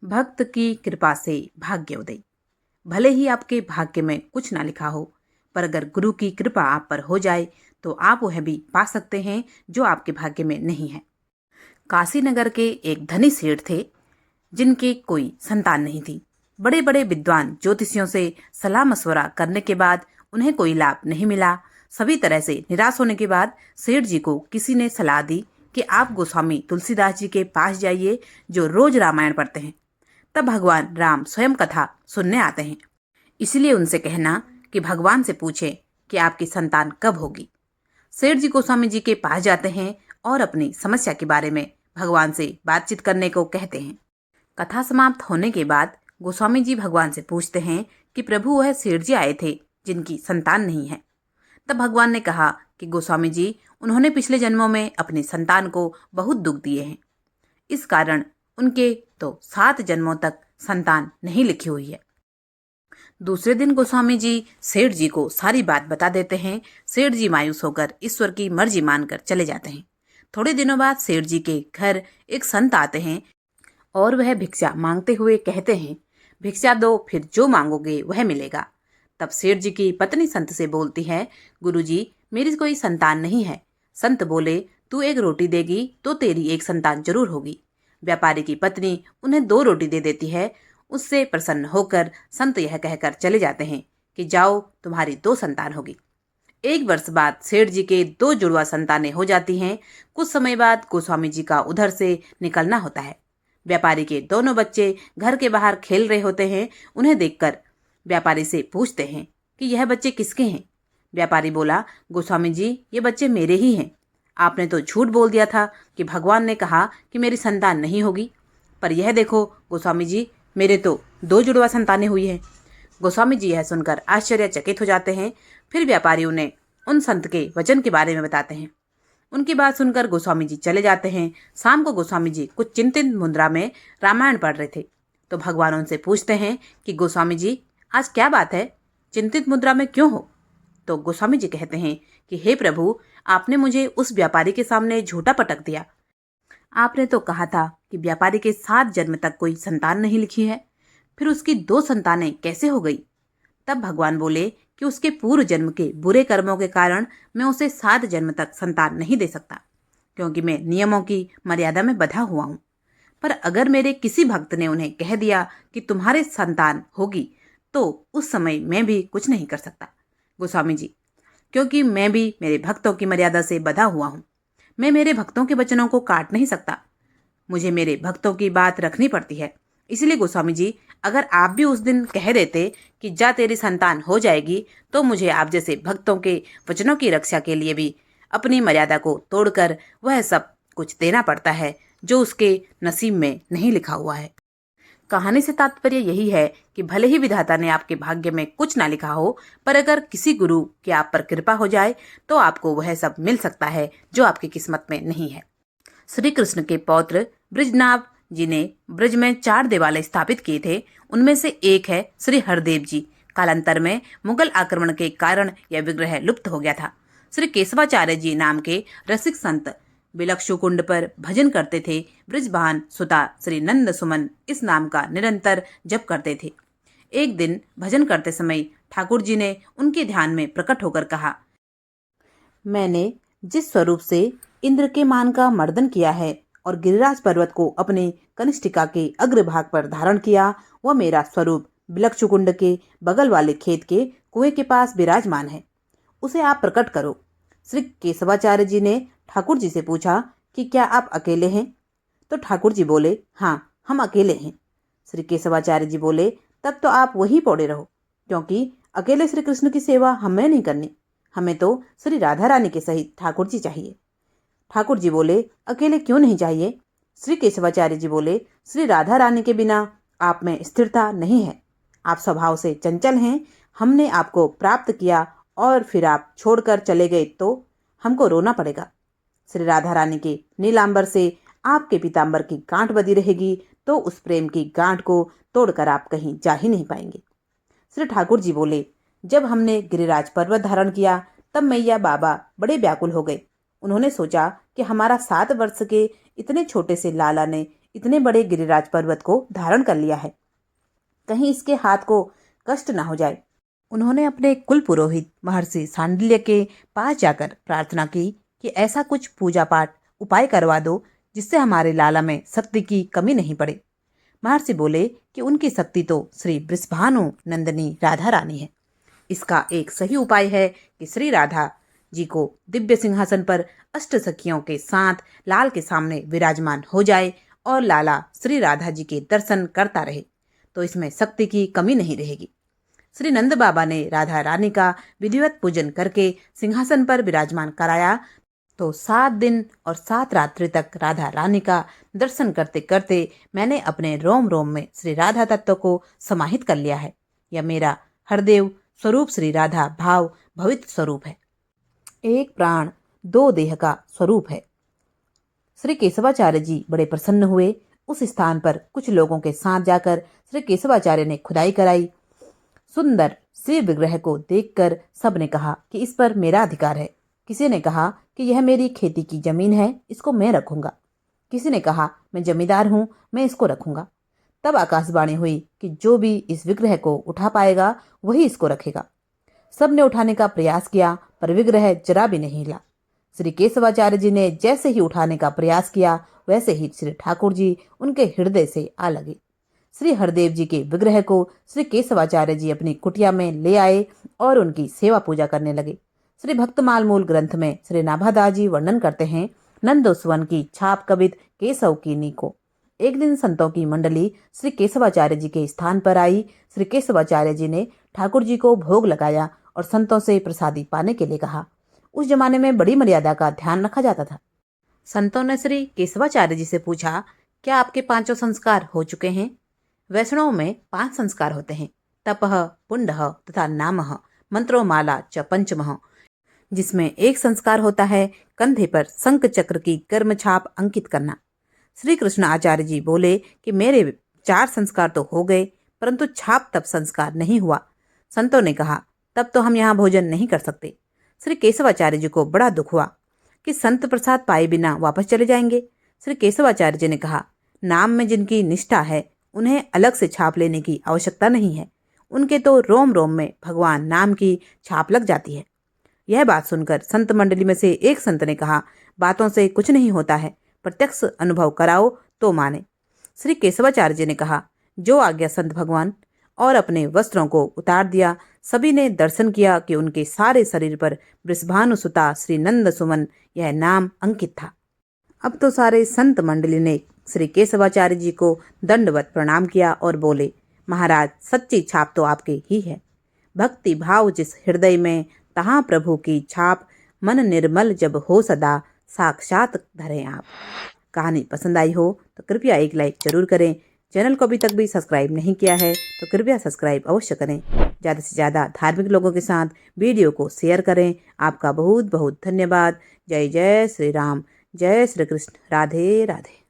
भक्त की कृपा से भाग्योदय। भले ही आपके भाग्य में कुछ ना लिखा हो, पर अगर गुरु की कृपा आप पर हो जाए तो आप वह भी पा सकते हैं जो आपके भाग्य में नहीं है। काशी नगर के एक धनी सेठ थे जिनकी कोई संतान नहीं थी। बड़े बड़े विद्वान ज्योतिषियों से सलाह मशवरा करने के बाद उन्हें कोई लाभ नहीं मिला। सभी तरह से निराश होने के बाद सेठ जी को किसी ने सलाह दी कि आप गोस्वामी तुलसीदास जी के पास जाइए, जो रोज रामायण पढ़ते हैं। तब भगवान राम स्वयं कथा सुनने आते हैं। इसलिए उनसे कहना कि भगवान से पूछें कि आपकी संतान कब होगी। सेठ जी गोस्वामी जी के पास जाते हैं और अपनी समस्या के बारे में भगवान से बातचीत करने को कहते हैं। कथा समाप्त होने के बाद गोस्वामी जी भगवान से पूछते हैं कि प्रभु, वह सेठ जी आए थे जिनकी संतान नहीं है। तब भगवान ने कहा कि गोस्वामी जी, उन्होंने पिछले जन्मों में अपनी संतान को बहुत दुख दिए हैं। इस कारण उनके तो 7 जन्मों तक संतान नहीं लिखी हुई है। दूसरे दिन गोस्वामी जी सेठ जी को सारी बात बता देते हैं। सेठ जी मायूस होकर ईश्वर की मर्जी मानकर चले जाते हैं। थोड़े दिनों बाद सेठ जी के घर एक संत आते हैं और वह भिक्षा मांगते हुए कहते हैं, भिक्षा दो, फिर जो मांगोगे वह मिलेगा। तब सेठ जी की पत्नी संत से बोलती है, गुरुजी, मेरी कोई संतान नहीं है। संत बोले, तू एक रोटी देगी तो तेरी एक संतान जरूर होगी। व्यापारी की पत्नी उन्हें 2 रोटी दे देती है। उससे प्रसन्न होकर संत यह कहकर चले जाते हैं कि जाओ, तुम्हारी 2 संतान होगी। 1 वर्ष बाद सेठ जी के 2 जुड़वा संतानें हो जाती हैं। कुछ समय बाद गोस्वामी जी का उधर से निकलना होता है। व्यापारी के दोनों बच्चे घर के बाहर खेल रहे होते हैं। उन्हें देखकर व्यापारी से पूछते हैं कि यह बच्चे किसके हैं। व्यापारी बोला, गोस्वामी जी, ये बच्चे मेरे ही हैं। आपने तो झूठ बोल दिया था कि भगवान ने कहा कि मेरी संतान नहीं होगी, पर यह देखो गोस्वामी जी, मेरे तो 2 जुड़वा संतानें हुई हैं। गोस्वामी जी यह सुनकर आश्चर्यचकित हो जाते हैं। फिर व्यापारी उन्हें उन संत के वचन के बारे में बताते हैं। उनकी बात सुनकर गोस्वामी जी चले जाते हैं। शाम को गोस्वामी जी कुछ चिंतित मुद्रा में रामायण पढ़ रहे थे, तो भगवान उनसे पूछते हैं कि गोस्वामी जी, आज क्या बात है, चिंतित मुद्रा में क्यों हो? तो गोस्वामी जी कहते हैं कि हे प्रभु, आपने मुझे उस व्यापारी के सामने झूठा पटक दिया। आपने तो कहा था कि व्यापारी के 7 जन्म तक कोई संतान नहीं लिखी है, फिर उसकी 2 संतानें कैसे हो गई? तब भगवान बोले कि उसके पूर्व जन्म के बुरे कर्मों के कारण मैं उसे 7 जन्म तक संतान नहीं दे सकता, क्योंकि मैं नियमों की मर्यादा में बंधा हुआ हूँ। पर अगर मेरे किसी भक्त ने उन्हें कह दिया कि तुम्हारे संतान होगी, तो उस समय मैं भी कुछ नहीं कर सकता गोस्वामी जी, क्योंकि मैं भी मेरे भक्तों की मर्यादा से बंधा हुआ हूँ। मैं मेरे भक्तों के वचनों को काट नहीं सकता। मुझे मेरे भक्तों की बात रखनी पड़ती है। इसलिए गोस्वामी जी, अगर आप भी उस दिन कह देते कि जा तेरी संतान हो जाएगी, तो मुझे आप जैसे भक्तों के वचनों की रक्षा के लिए भी अपनी मर्यादा को तोड़कर वह सब कुछ देना पड़ता है जो उसके नसीब में नहीं लिखा हुआ है। कहानी से तात्पर्य यही है कि भले ही विधाता ने आपके भाग्य में कुछ ना लिखा हो, पर अगर किसी गुरु की आप पर कृपा हो जाए तो आपको वह सब मिल सकता है जो आपकी किस्मत में नहीं है। श्री कृष्ण के पौत्र ब्रजनाभ जी ने ब्रज में 4 देवालय स्थापित किए थे। उनमें से एक है श्री हरदेव जी। कालांतर में मुगल आक्रमण के कारण यह विग्रह लुप्त हो गया था। श्री केशवाचार्य जी नाम के रसिक संत बिलक्षु कुंड पर भजन करते थे। ब्रजभान सुता श्री नंद सुमन इस नाम का निरंतर जप करते थे। एक दिन भजन करते समय ठाकुर जी ने उनके ध्यान में प्रकट होकर कहा, मैंने जिस स्वरूप से इंद्र के मान का मर्दन किया है और गिरिराज पर्वत को अपने कनिष्ठिका के अग्रभाग पर धारण किया, वह मेरा स्वरूप बिलक्षु कुंड के बगल वाले खेत के कुएं के पास विराजमान है। उसे आप प्रकट करो। श्री केशवाचार्य जी ने ठाकुर जी से पूछा कि क्या आप अकेले हैं? तो ठाकुर जी बोले, हाँ, हम अकेले हैं। श्री केशवाचार्य जी बोले, तब तो आप वहीं पड़े रहो, क्योंकि अकेले श्री कृष्ण की सेवा हमें नहीं करनी, हमें तो श्री राधा रानी के सहित ठाकुर जी चाहिए। ठाकुर जी बोले, अकेले क्यों नहीं चाहिए? श्री केशवाचार्य जी बोले, श्री राधा रानी के बिना आप में स्थिरता नहीं है। आप स्वभाव से चंचल हैं। हमने आपको प्राप्त किया और फिर आप छोड़कर चले गए तो हमको रोना पड़ेगा। श्री राधा रानी के नीलांबर से आपके पीतांबर की गांठ बंधी रहेगी, तो उस प्रेम की गांठ को तोड़कर आप कहीं जा ही नहीं पाएंगे। श्री ठाकुर जी बोले, जब हमने गिरिराज पर्वत धारण किया तब मैया बाबा बड़े व्याकुल हो गए। उन्होंने सोचा कि हमारा 7 वर्ष के इतने छोटे से लाला ने इतने बड़े गिरिराज पर्वत को धारण कर लिया है, कहीं इसके हाथ को कष्ट न हो जाए। उन्होंने अपने कुल पुरोहित महर्षि सांडिल्य के पास जाकर प्रार्थना की कि ऐसा कुछ पूजा पाठ उपाय करवा दो जिससे हमारे लाला में शक्ति की कमी नहीं पड़े। महर्षि बोले कि उनकी शक्ति तो श्री वृषभानु नंदिनी राधा रानी है। इसका एक सही उपाय है कि श्री राधा जी को दिव्य सिंहासन पर अष्ट सखियों के साथ लाल के सामने विराजमान हो जाए और लाला श्री राधा जी के दर्शन करता रहे, तो इसमें शक्ति की कमी नहीं रहेगी। श्री नंद बाबा ने राधा रानी का विधिवत पूजन करके सिंहासन पर विराजमान कराया, तो 7 दिन और 7 रात्रि तक राधा रानी का दर्शन करते करते मैंने अपने रोम रोम में श्री राधा तत्व को समाहित कर लिया है। यह मेरा हरदेव स्वरूप श्री राधा भाव भवित स्वरूप है, एक प्राण 2 देह का स्वरूप है। श्री केशवाचार्य जी बड़े प्रसन्न हुए। उस स्थान पर कुछ लोगों के साथ जाकर श्री केशवाचार्य ने खुदाई कराई। सुंदर श्री विग्रह को देखकर सब ने कहा कि इस पर मेरा अधिकार है। किसी ने कहा कि यह मेरी खेती की जमीन है, इसको मैं रखूंगा। किसी ने कहा मैं जमींदार हूं, मैं इसको रखूंगा। तब आकाशवाणी हुई कि जो भी इस विग्रह को उठा पाएगा वही इसको रखेगा। सब ने उठाने का प्रयास किया पर विग्रह जरा भी नहीं हिला। श्री केशवाचार्य जी ने जैसे ही उठाने का प्रयास किया वैसे ही श्री ठाकुर जी उनके हृदय से आ लगे। श्री हरदेव जी के विग्रह को श्री केशवाचार्य जी अपनी कुटिया में ले आए और उनकी सेवा पूजा करने लगे। श्री भक्तमाल मूल ग्रंथ में श्री नाभादास जी वर्णन करते हैं, नंदोस्वन की छाप कवित केशव की नी को। एक दिन संतों की मंडली श्री केशवाचार्य जी के स्थान पर आई। श्री केशवाचार्य जी ने ठाकुर जी को भोग लगाया और संतों से प्रसादी पाने के लिए कहा। उस जमाने में बड़ी मर्यादा का ध्यान रखा जाता था। संतों ने श्री केशवाचार्य जी से पूछा, क्या आपके 5 संस्कार हो चुके हैं? वैष्णव में 5 संस्कार होते हैं, तपः, पुंडः तथा नामः, मंत्रोमाला च पंचमः, जिसमें एक संस्कार होता है कंधे पर शंख चक्र की कर्म छाप अंकित करना। श्री कृष्ण आचार्य जी बोले कि मेरे 4 संस्कार तो हो गए, परंतु छाप तप संस्कार नहीं हुआ। संतों ने कहा, तब तो हम यहाँ भोजन नहीं कर सकते। श्री केशवाचार्य जी को बड़ा दुख हुआ कि संत प्रसाद पाए बिना वापस चले जाएंगे। श्री केशवाचार्य जी ने कहा, नाम में जिनकी निष्ठा है उन्हें अलग से छाप लेने की आवश्यकता नहीं है। उनके तो रोम रोम में भगवान नाम की छाप लग जाती है। यह बात सुनकर संत मंडली में से एक संत ने कहा, बातों से कुछ नहीं होता है, प्रत्यक्ष अनुभव कराओ तो माने। श्री केशवाचार्य जी ने कहा, जो आज्ञा संत भगवान, और अपने वस्त्रों को उतार दिया। सभी ने दर्शन किया कि उनके सारे शरीर पर वृषभानु सुता श्री नंद सुमन यह नाम अंकित था। अब तो सारे संत मंडली ने श्री केशवाचार्य जी को दंडवत प्रणाम किया और बोले, महाराज सच्ची छाप तो आपके ही है। भक्ति भाव जिस हृदय में तहाँ प्रभु की छाप, मन निर्मल जब हो सदा साक्षात धरे आप। कहानी पसंद आई हो तो कृपया एक लाइक जरूर करें। चैनल को अभी तक भी सब्सक्राइब नहीं किया है तो कृपया सब्सक्राइब अवश्य करें। ज़्यादा से ज़्यादा धार्मिक लोगों के साथ वीडियो को शेयर करें। आपका बहुत बहुत धन्यवाद। जय जय श्री राम, जय श्री कृष्ण, राधे राधे।